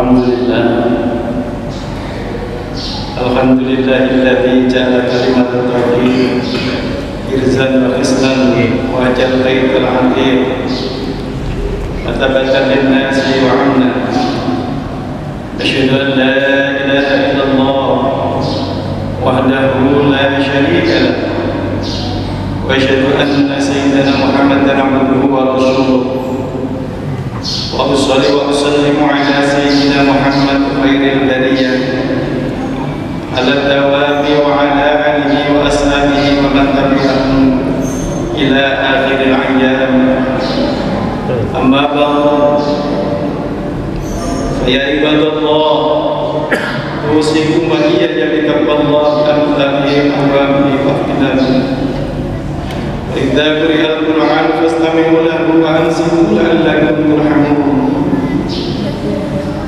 Alhamdulillahilladzi ja'ala kalimatat tauhid irzan wa hisnan wa ajal baitul atiq atabatan linnasi wa amna. Asyhadu an la ilaha illallah wahdahu la syarika lah wa asyhadu anna sayyidana Muhammadan abduhu wa rasuluh. Wa usalli wa usallimu ala sayyidina Muhammad khairil bariyah ala dawabi wa ala alihi wa ashabihi wa man tabi'ahum ila akhiril ayyam. Amma ba'd, ya ibadallah, usikum wa iyaya bi taqwallah amthahi awami waqtilakum. Wa idza quri'al Qur'an fastami'u lahu wa ansitu la'allakum turhamun.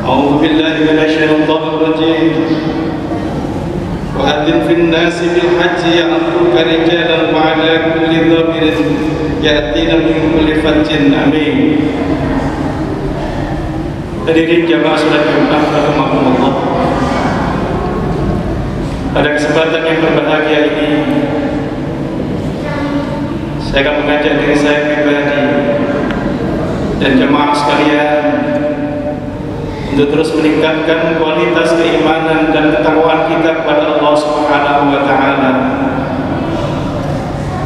A'udzu billahi minasy syaithanir rajim. وأذن في الناس بالحج يأتوك رجالا وعلى كل ضامر يأتين من كل فج عميق. Hadirin jamaah salat Jumat rahimakumullah. Pada kesempatan yang berbahagia ini, saya akan mengajak diri saya pribadi dan jamaah sekalian untuk terus meningkatkan kualitas keimanan dan ketakwaan kita kepada Allah Subhanahu wa taala,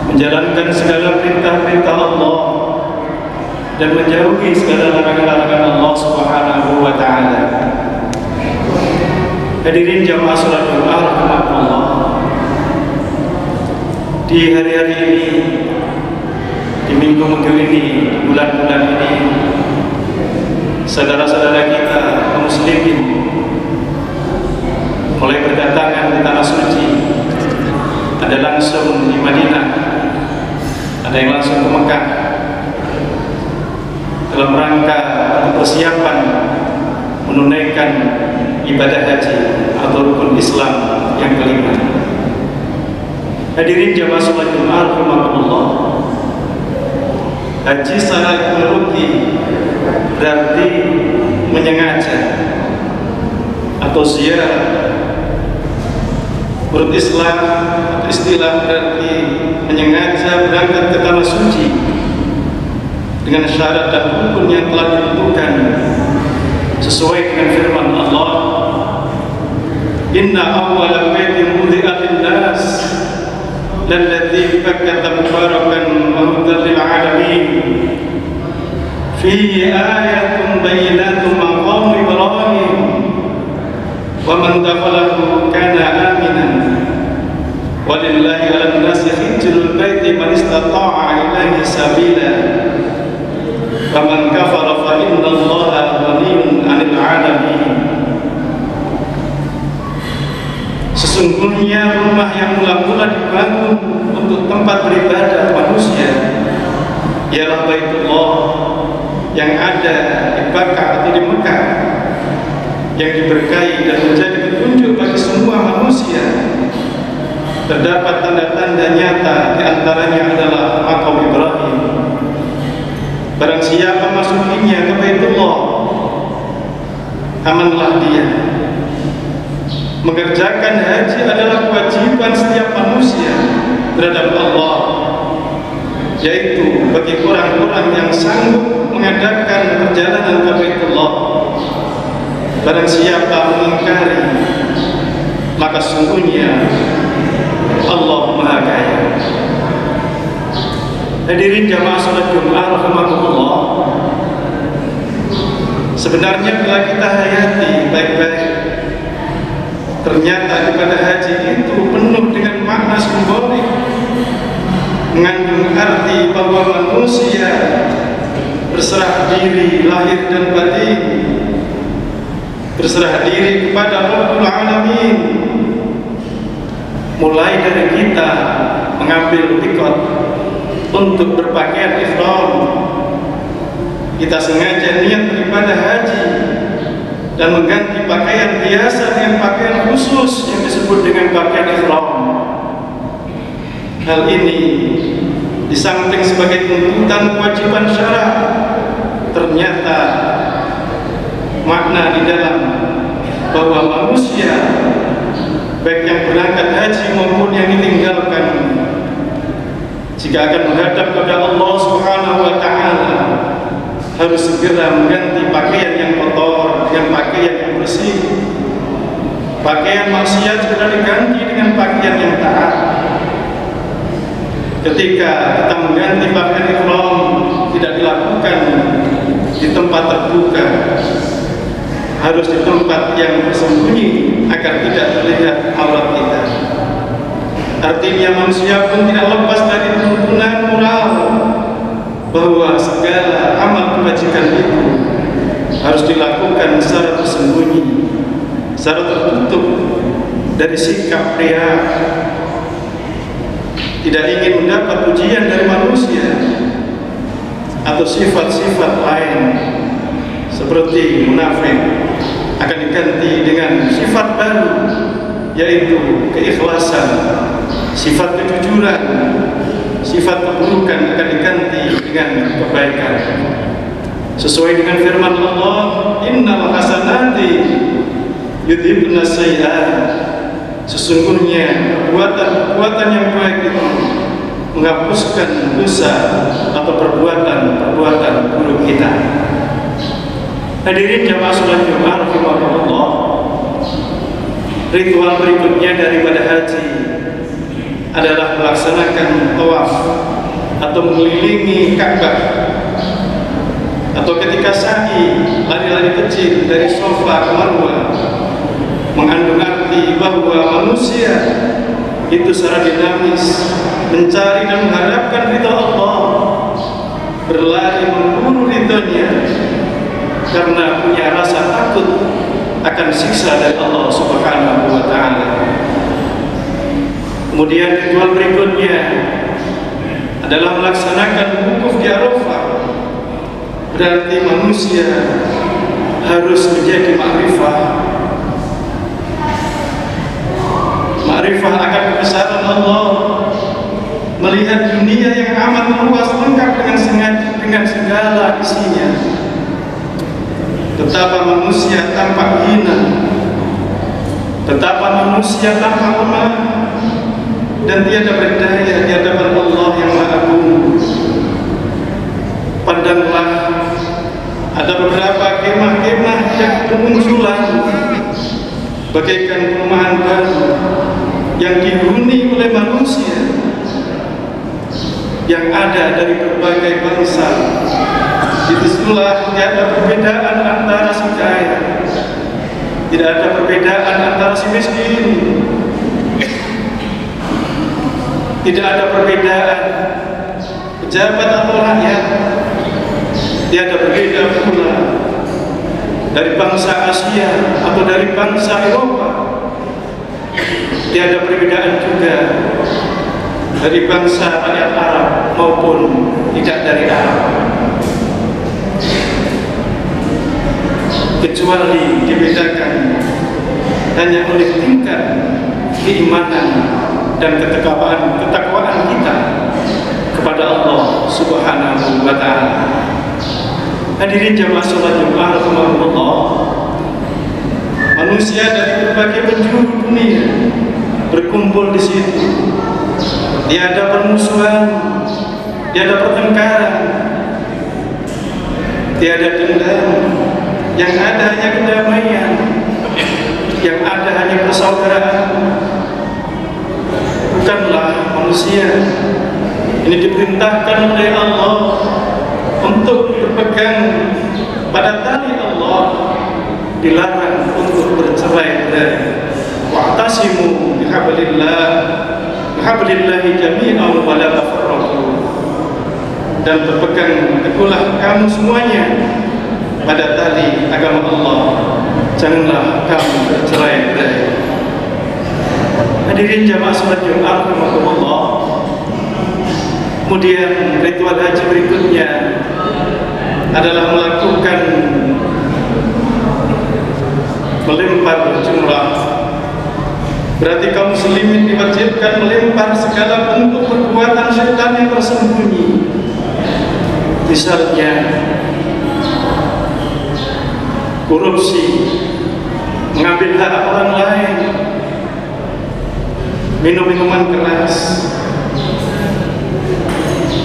menjalankan segala perintah-perintah Allah dan menjauhi segala larangan-larangan Allah Subhanahu wa taala. Hadirin jamaah salat Jumat rahimakumullah. Di hari-hari ini, di minggu-minggu ini, bulan-bulan ini, saudara-saudara kita kaum muslimin mulai berdatangan di tanah suci. Ada langsung di Madinah, ada yang langsung ke Mekah dalam rangka persiapan menunaikan ibadah haji atau rukun Islam yang kelima. Hadirin jamaah salat Jumat rahimakumullah. Haji secara etimologi berarti menyengaja atau ziarah. Menurut Islam atau istilah berarti menyengaja berangkat ke tanah suci dengan syarat dan rukun yang telah ditentukan sesuai dengan firman Allah, Inna awwala baitin wudi'a lin-nas lalladzi Bakkata mubarakan wa hudan lil alamin fihi ayatun bayyinatun maqamu Ibrahim wa man dakhalahu kana aminan walillahi 'alan nasi hijjul baiti man istata'a ilaihi sabila faman kafara fa innallaha ghaniyyun 'anil 'alamin. Sesungguhnya rumah yang mula-mula dibangun untuk tempat beribadah manusia ialah Baitullah yang ada di Bakkah atau di Mekah, yang diberkahi dan menjadi petunjuk bagi semua manusia. Terdapat tanda-tanda nyata, di antaranya adalah makam Ibrahim. Barang siapa masukinya ke Baitullah, amanlah dia. Mengerjakan haji adalah kewajiban setiap manusia terhadap Allah, yaitu bagi orang-orang yang sanggup mengadakan perjalanan ke Baitullah. Barang siapa mengingkari, maka sungguhnya Allah Maha Kaya. Hadirin jamaah salat Jumat rahimakumullah. Sebenarnya bila kita hayati baik-baik, ternyata ibadah haji itu penuh dengan makna simbolik, mengandung arti bahwa manusia berserah diri lahir dan batin, berserah diri kepada Rabbul Alamin. Mulai dari kita mengambil tikot untuk berpakaian ihram, kita sengaja niat beribadah haji dan mengganti pakaian biasa dengan pakaian khusus yang disebut dengan pakaian ihram. Hal ini di samping sebagai tuntutan kewajiban syara, ternyata makna di dalam bahwa manusia baik yang berangkat haji maupun yang ditinggalkan, jika akan menghadap kepada Allah Subhanahu wa Ta'ala, harus segera mengganti pakaian yang kotor dengan pakaian yang bersih. Pakaian maksiat segera diganti dengan pakaian yang taat. Ketika kita mengganti pakaian ihram, tidak dilakukan di tempat terbuka, harus di tempat yang bersembunyi agar tidak terlihat aurat kita. Artinya manusia pun tidak lepas dari tuntunan moral bahwa segala amal kebajikan itu harus dilakukan secara tersembunyi, secara tertutup dari sikap pria. Tidak ingin mendapat pujian dari manusia atau sifat-sifat lain seperti munafik, akan diganti dengan sifat baru, yaitu keikhlasan, sifat kejujuran, sifat keburukan akan diganti dengan kebaikan. Sesuai dengan firman Allah, innal hasanati yudhibna sayyi'at. Sesungguhnya perbuatan yang baik itu menghapuskan dosa atau perbuatan buruk kita. Hadirin jamaah salat Jumat rahimakumullah, ritual berikutnya daripada haji adalah melaksanakan tawaf atau mengelilingi Ka'bah, atau ketika sa'i, lari-lari kecil dari Safa ke Marwah, mengandung arti bahwa manusia itu secara dinamis mencari dan mengharapkan ridha Allah, berlari memburu ridhonya karena punya rasa takut akan siksa dari Allah Subhanahu wa Ta'ala. Kemudian ritual berikutnya adalah melaksanakan wukuf di Arafah. Berarti manusia harus menjadi ma'rifah akan kebesaran Allah, melihat dunia yang amat luas lengkap dengan segala isinya. Betapa manusia tampak hina, betapa manusia tampak lemah dan tiada berdaya di hadapan Allah yang Maha Agung. Pandanglah, ada beberapa kemah-kemah yang bermunculan bagaikan perumahan baru yang dihuni oleh manusia yang ada dari berbagai bangsa. Disitulah tidak ada perbedaan antara si kaya, tidak ada perbedaan antara si miskin, tidak ada perbedaan pejabat atau rakyat, tiada berbeda pula dari bangsa Asia atau dari bangsa Eropa. Tiada perbedaan juga dari bangsa rakyat Arab maupun tidak dari Arab, kecuali dibedakan hanya oleh tingkat keimanan dan ketakwaan kita kepada Allah Subhanahu wa Ta'ala. Hadirin jamaah salat Jumat rahimakumullah, manusia dari berbagai penjuru dunia berkumpul di situ. Tiada permusuhan, tiada pertengkaran, tiada dendam. Yang ada hanya kedamaian, yang ada hanya persaudaraan. Bukanlah manusia ini diperintahkan oleh Allah untuk berpegang pada tali Allah, dilarang untuk bercerai-berai. Wa'tasimu bihablillahi jami'an wa la tafarraqu. Dan berpegang teguhlah kamu semuanya pada tali agama Allah, janganlah kamu bercerai-berai. Hadirin jamaah salat Jumat rahimakumullah. Kemudian ritual haji berikutnya adalah melakukan melempar jumrah. Berarti kaum muslimin diwajibkan melempar segala bentuk perbuatan syaitan yang tersembunyi. Misalnya korupsi, mengambil hak orang lain, minum minuman keras,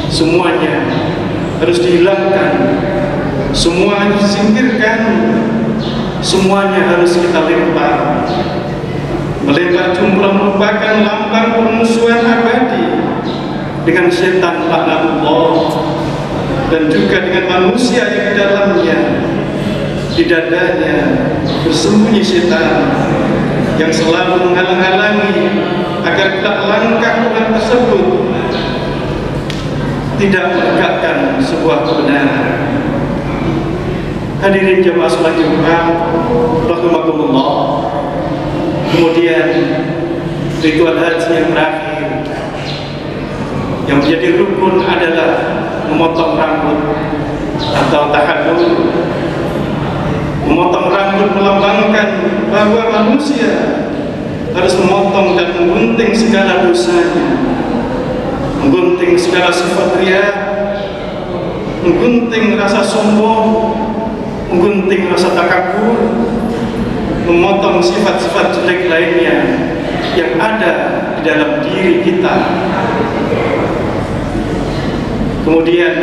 semuanya harus dihilangkan, semuanya harus disingkirkan, semuanya harus kita lempar. Melempar jumroh merupakan lambang permusuhan abadi dengan setan laknatullah, dan juga dengan manusia yang di dalamnya, di dadanya bersembunyi setan yang selalu menghalang-halangi agar tak langkah orang tersebut tidak menegakkan sebuah kebenaran. Hadirin jemaah salat Jumat rahimakumullah. Kemudian ritual haji yang terakhir yang menjadi rukun adalah memotong rambut atau tahallul. Memotong rambut melambangkan bahwa manusia harus memotong dan menggunting segala dosanya, menggunting segala sifat riya, menggunting rasa sombong, menggunting rasa takabur, memotong sifat-sifat jelek lainnya yang ada di dalam diri kita. Kemudian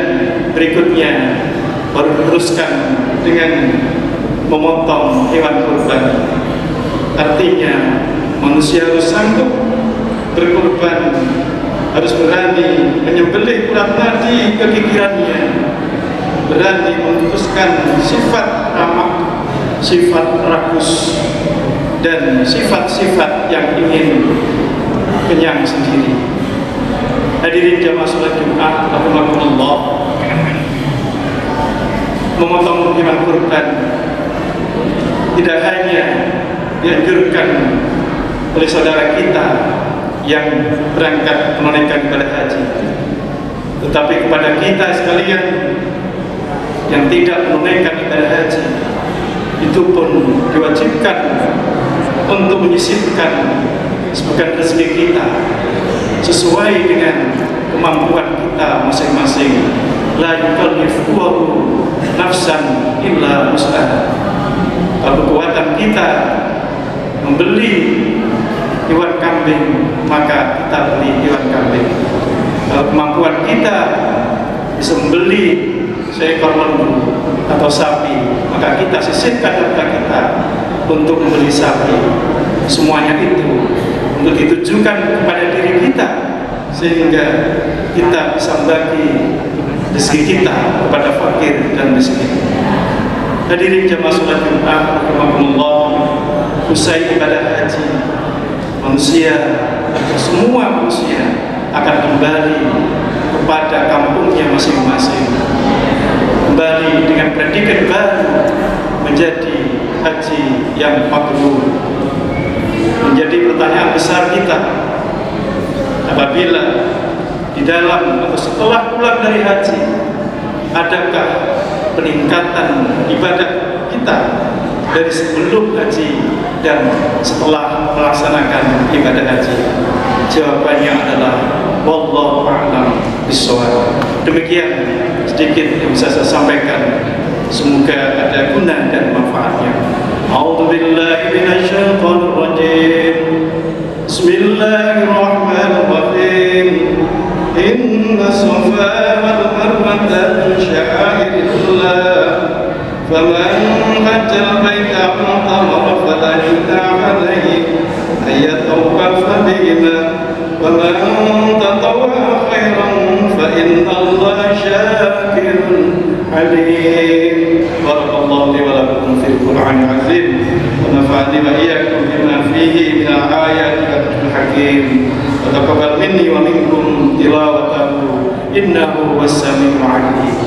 berikutnya baru diteruskan dengan memotong hewan kurban. Artinya manusia harus sanggup berkorban, harus berani menyembelih urat nadi kegigirannya, berani memutuskan sifat ramak, sifat rakus, dan sifat-sifat yang ingin kenyang sendiri. Hadirin jamaah salat Jumat rahimakumullah, memotong hewan kurban tidak hanya dianjurkan oleh saudara kita yang berangkat menunaikan ibadah haji, tetapi kepada kita sekalian yang tidak menunaikan ibadah haji, itu pun diwajibkan untuk menyisihkan sebagian rezeki kita sesuai dengan kemampuan kita masing-masing. La yukallifu nafsan illa wus'aha. Kalau kekuatan kita membeli hewan kambing, maka kita beli hewan kambing. Kalau kemampuan kita bisa membeli seekor lembu atau sapi, maka kita sisihkan harta kita untuk membeli sapi. Semuanya itu untuk ditujukan kepada diri kita, sehingga kita bisa membagi rezeki kita kepada fakir dan miskin. Hadirin jamaah salat Jumat rahimakumullah, usai ibadah haji, manusia atau semua manusia akan kembali kepada kampungnya masing-masing, kembali dengan predikat baru menjadi haji yang mabrur. Menjadi pertanyaan besar kita, apabila di dalam atau setelah pulang dari haji, adakah peningkatan ibadah kita dari sebelum haji dan setelah melaksanakan ibadah haji? Jawabannya adalah wallahu a'lam bishawab. Demikian sedikit yang bisa saya sampaikan, semoga ada guna dan manfaatnya. A'udzubillahi minasyaitonir rajim. Bismillahirrahmanirrahim. Inna Safa wal Marwata min sya'airillah. Faman hajjal baita aw tamara fala junaha alayhi ay yatawaffa bihima wa man tatawwa khairan fa inna Allaha syakirun alim. Barakallahu li wa lakum fil Qur'anil azim wa nafa'ani wa iyyakum bima fihi min al-ayati wa dhikril hakim. Wa taqabbal minni wa minkum tilawatahu innahu was-sami'ul 'alim.